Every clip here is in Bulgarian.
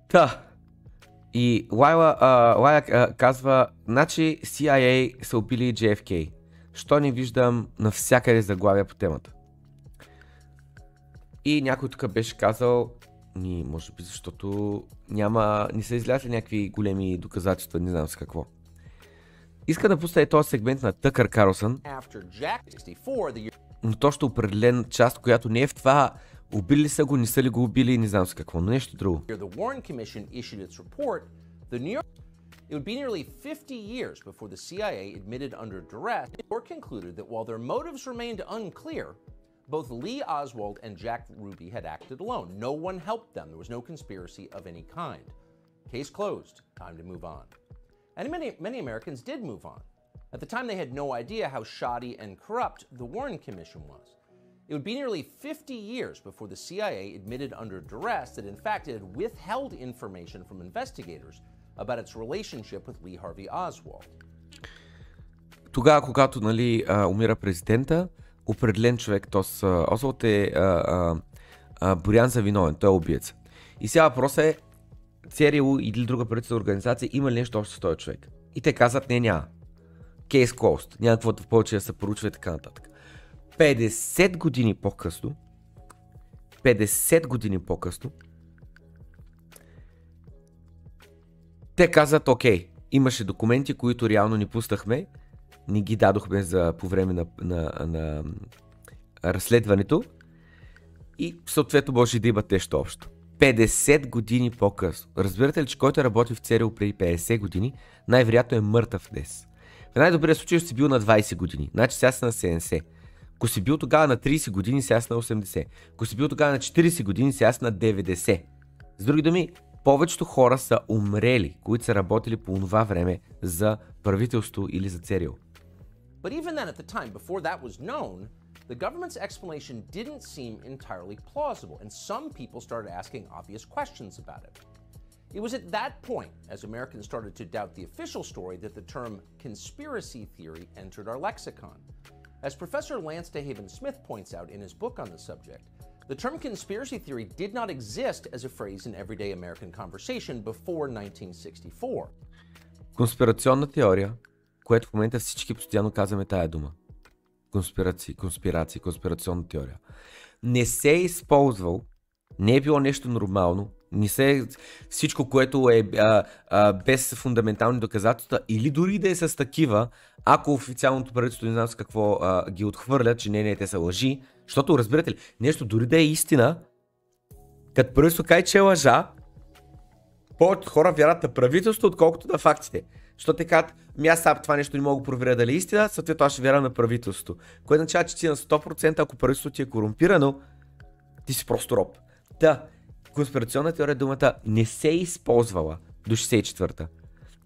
Та. И Лайла казва, значи CIA са убили JFK. Що не виждам навсякъде заглавия по темата. И някой тук беше казал, може би защото не са излязли някакви големи доказателства, не знам с какво. Иска да пусна този сегмент на Тъкър Карлсън, но точно определен част, която не е в това убили са го, не са ли го убили, не знам с какво, но нещо друго. It would be nearly 50 years before the CIA admitted under duress or concluded that while their motives remained unclear, both Lee Oswald and Jack Ruby had acted alone. No one helped them. There was no conspiracy of any kind. Case closed. Time to move on. And many Americans did move on. At the time, they had no idea how shoddy and corrupt the Warren Commission was. It would be nearly 50 years before the CIA admitted under duress that in fact it had withheld information from investigators about its relationship with Lee Harvey Oswald. Тогава, когато умира президента, определен човек, Освалд е бурян за виновен, той е убиец. И сега въпросът е, ЦРУ или друга правителствена организация има ли нещо общо с този човек? И те казват, няма. Case closed, няма каквото повече да се поручва и така нататък. 50 години по-късно, те казват, окей, имаше документи, които реално ни пуснахме, ни ги дадохме по време на разследването и съответно може да имат нещо общо. 50 години по-късно. Разбирате ли, че който е работил в ЦРУ преди 50 години, най-вероятно е мъртъв днес. В най-добрия случай си бил на 20 години, значи сега си на 70. Ако си бил тогава на 30 години, сега си на 80. Ако си бил тогава на 40 години, сега си на 90. С други думи, повечето хора са умрели, които са работили по това време за правителство или за ЦРУ. But even then, at the time, before that was known, the government's explanation didn't seem entirely plausible, and some people started asking obvious questions about it. It was at that point, as Americans started to doubt the official story, that the term conspiracy theory entered our lexicon. As Professor Lance DeHaven Smith points out in his book on the subject, the term conspiracy theory did not exist as a phrase in everyday American conversation before 1964. Конспирационна теория, което в момента всички постоянно казваме тая дума. Конспирация, конспирационна теория. Не се е използвал, не е било нещо нормално, не се всичко, което е без фундаментални доказателства или дори да е с такива, ако официалното правителство не знам с какво ги отхвърлят, че не, те са лъжи, защото разбирате ли, нещо дори да е истина, като правителство каже, че е лъжа, повечето хора вярват на правителство, отколкото на фактите. Защото те казват, аз това нещо не мога да проверя дали е истина, съответно аз ще вярвам на правителството. Което означава, че ти на 100%, ако правителството ти е корумпирано, ти си просто роб. Конспирационна теория думата не се е използвала до 64-та.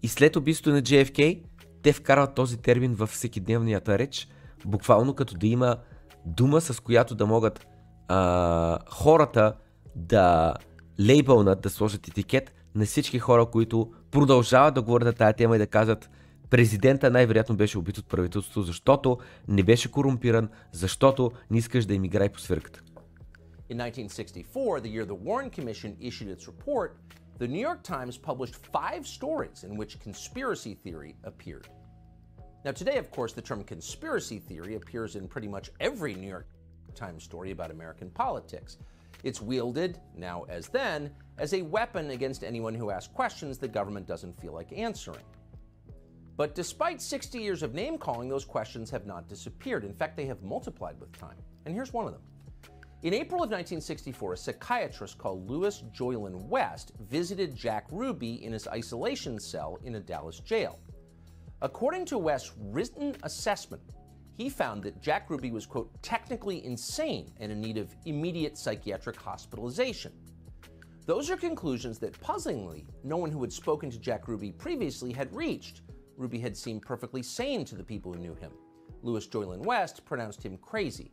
И след убийството на JFK, те вкарват този термин във всекидневната реч, буквално като да има дума, с която да могат хората да лейбълнат, да сложат етикет на всички хора, които продължават да говорят на тая тема и да казват, президента най-вероятно беше убит от правителството, защото не беше корумпиран, защото не искаш да им играе по свирката. In 1964, the year the Warren Commission issued its report, the New York Times published 5 stories in which conspiracy theory appeared. Now today, of course, the term conspiracy theory appears in pretty much every New York Times story about American politics. It's wielded, now as then, as a weapon against anyone who asks questions the government doesn't feel like answering. But despite 60 years of name-calling, those questions have not disappeared. In fact, they have multiplied with time. And here's one of them. In April of 1964, a psychiatrist called Louis Joylan West visited Jack Ruby in his isolation cell in a Dallas jail. According to West's written assessment, he found that Jack Ruby was, quote, technically insane and in need of immediate psychiatric hospitalization. Those are conclusions that, puzzlingly, no one who had spoken to Jack Ruby previously had reached. Ruby had seemed perfectly sane to the people who knew him. Louis Joylan West pronounced him crazy.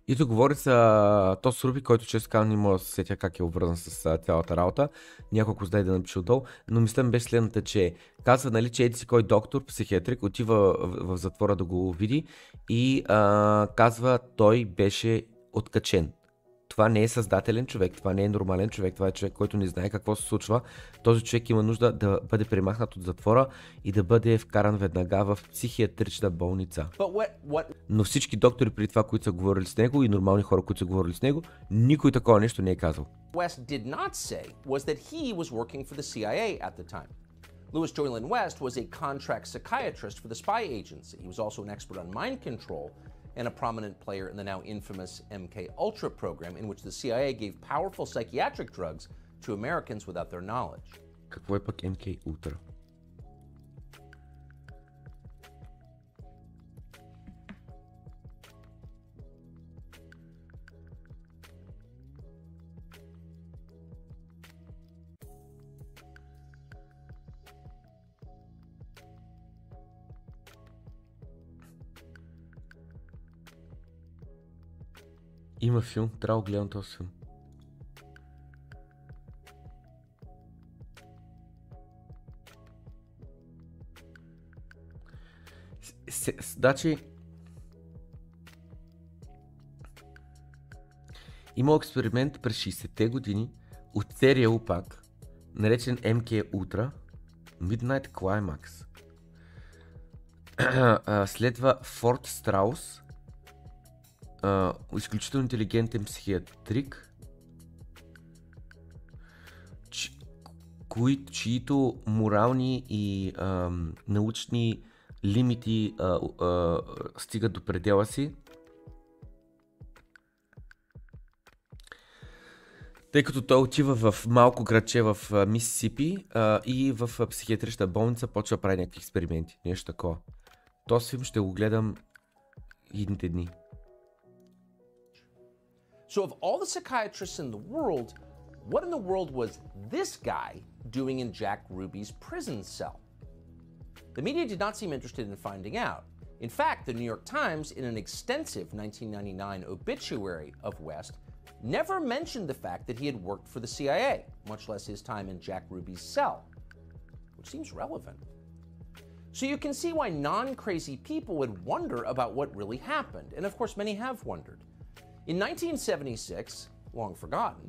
И тук говори за Тос Руби, който често казвам не мога да се сетя как е обвързан с цялата работа. Няколко знае да напиша отдолу, но мисля беше следната, че казва, нали, че еди си кой доктор, психиатрик, отива в затвора да го види и казва, той беше откачен. Това не е създателен човек, това не е нормален човек, това е човек, който не знае какво се случва. Този човек има нужда да бъде премахнат от затвора и да бъде вкаран веднага в психиатрична болница. Но всички доктори преди това, които са говорили с него и нормални хора, които са говорили с него, никой такова нещо не е казал. West did not say was that he was working for the CIA at the time. Louis Joylin West was a contract psychiatrist for the spy agency. He was also an expert on mind control and a prominent player in the now infamous MK Ultra program, in which the CIA gave powerful psychiatric drugs to Americans without their knowledge. Какво е пък MK Ultra? Има филм, трябва да гледам този филм. Значи, имал експеримент през 60-те години от сериал пак, наречен MK Ultra, Midnight Climax. Следва Форт Страус, изключително интелигентен психиатрик, чието морални и научни лимити стигат до предела си, тъй като той отива в малко градче в Мисисипи и в психиатрична болница почва да прави някакви експерименти, нещо такова. Този филм ще го гледам идните дни. So of all the psychiatrists in the world, what in the world was this guy doing in Jack Ruby's prison cell? The media did not seem interested in finding out. In fact, the New York Times, in an extensive 1999 obituary of West, never mentioned the fact that he had worked for the CIA, much less his time in Jack Ruby's cell, which seems relevant. So you can see why non-crazy people would wonder about what really happened, and of course many have wondered. In 1976, long forgotten,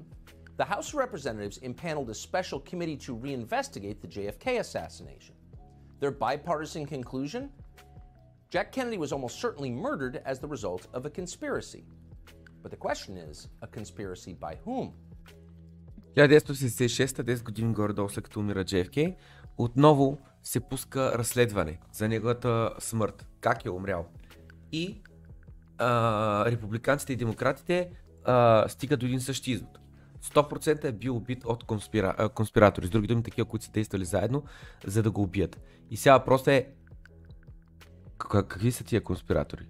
the House of Representatives impaneled a special committee to reinvestigate the JFK assassination. Their bipartisan conclusion? Jack Kennedy was almost certainly murdered as the result of a conspiracy. But the question is, a conspiracy by whom? 1976, 10 години горе-долу след като умира JFK, отново се пуска разследване за неговата смърт. Как е умрял? И републиканците и демократите стигат до един същи извод. 100% е бил убит от конспиратори, с други думи такива, които са действали заедно, за да го убият. И сега въпросът е, какви са тия конспиратори?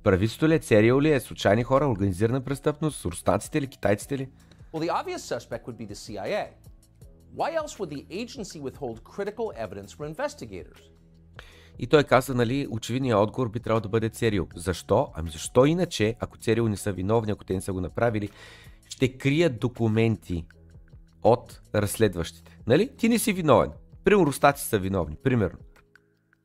Правителството ли е, ЦРУ ли е, случайни хора, организирана престъпност, руснаците ли, китайците ли? Well, the obvious suspect would be the CIA. Why else would the agency withhold critical evidence from investigators? И той каза, нали, очевидният отговор би трябвало да бъде ЦРУ. Защо? Ами защо иначе, ако ЦРУ не са виновни, ако те не са го направили, ще крият документи от разследващите. Нали? Ти не си виновен. Примерно руснаци са виновни. Примерно.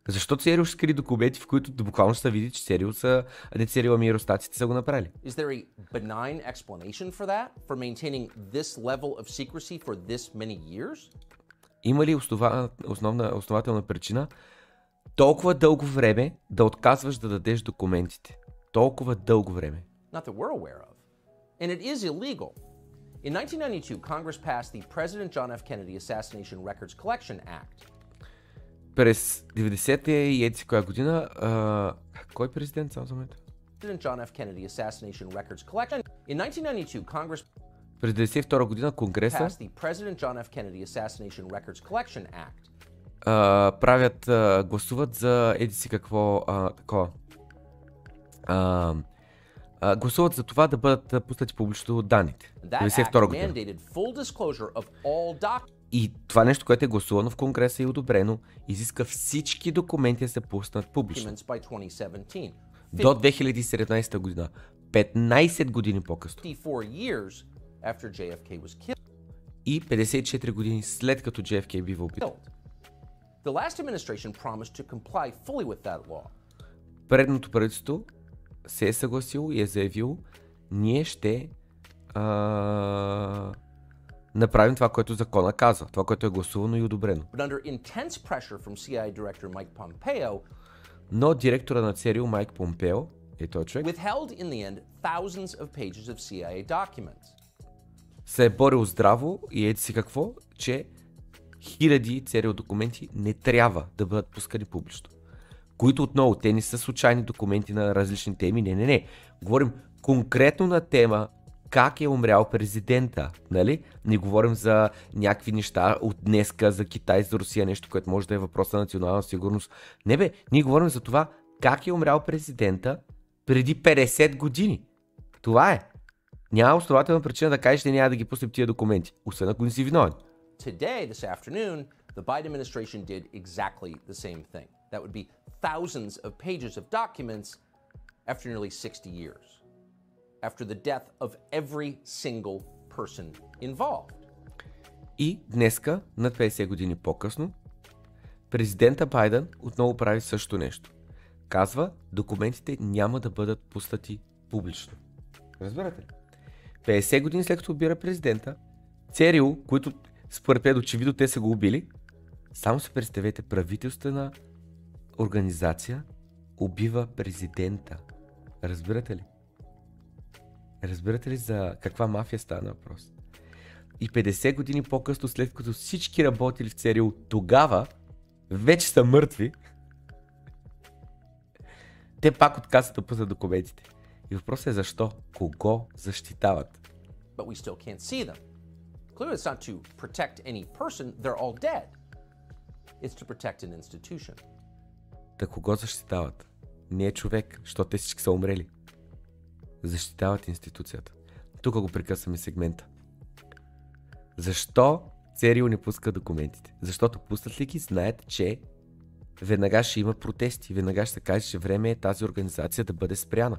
Защо ЦРУ ще скри документи, в които буквално ще се види, че ЦРУ са, не ЦРУ, ами и руснаците са го направили? Is there a benign explanation for that? For maintaining this level of secrecy for this many years? Има ли основателна причина толкова дълго време да отказваш да дадеш документите? Толкова дълго време. Not that we're aware of. And it is illegal. In 1992, Congress passed the President John F. Kennedy Assassination Records Collection Act. През 90-те и еди си коя година, кой президент само за момента? President John F. Kennedy Assassination Records Collection. In 1992, Congress през 92 година Конгреса passed the President John F. Kennedy Assassination Records Collection Act. гласуват за еди си какво такова. Гласуват за това да бъдат пуснати публично данните. 92 година. И това нещо, което е гласувано в Конгреса и одобрено, изиска всички документи да се пуснат публично. До 2017 година. 15 години по-късно. И 54 години след като JFK бива убит. Предното правителство се е съгласило и е заявило, ние ще направим това, което закона казва, това, което е гласувано и одобрено. Но директора на ЦРУ Майк Помпео, е този човек, се е борил здраво и ето си какво, че хиляди ЦРУ документи не трябва да бъдат пускани публично. Които отново, те не са случайни документи на различни теми, не. Говорим конкретно на тема как е умрял президента, нали? Не говорим за някакви неща от днеска, за Китай, за Русия, нещо, което може да е въпрос на национална сигурност. Не бе, ние говорим за това как е умрял президента преди 50 години. Това е. Няма основателна причина да кажеш, че няма да ги пуснем тия документи, освен ако не си виновен. Today, this afternoon, the Biden administration did exactly the same thing. That would be thousands of pages of documents after nearly 60 years. After the death of every single person involved. И днеска, над 50 години по-късно, президента Байден отново прави също нещо. Казва, документите няма да бъдат пуснати публично. Разбирате ли? 50 години след като убира президента, ЦРУ, които според мен очевидно те са го убили, само се представете, правителствена организация убива президента. Разбирате ли? Разбирате ли за каква мафия стана въпрос? И 50 години по-късно, след като всички работили в ЦРУ тогава вече са мъртви, те пак отказват да пуснат документите. И въпросът е защо? Кого защитават? But we still can't see them. Clearly it's not to protect any person, they're all dead. It's to protect an institution. Та кого защитават? Не е човек, защото те всички са умрели. Защитават институцията. Тук го прекъсваме сегмента. Защо ЦРУ не пуска документите? Защото пуснат ли ги, знаят, че веднага ще има протести, веднага ще се каже, че време е тази организация да бъде спряна.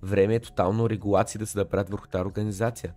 Време е тотално регулации да се направят върху тази организация.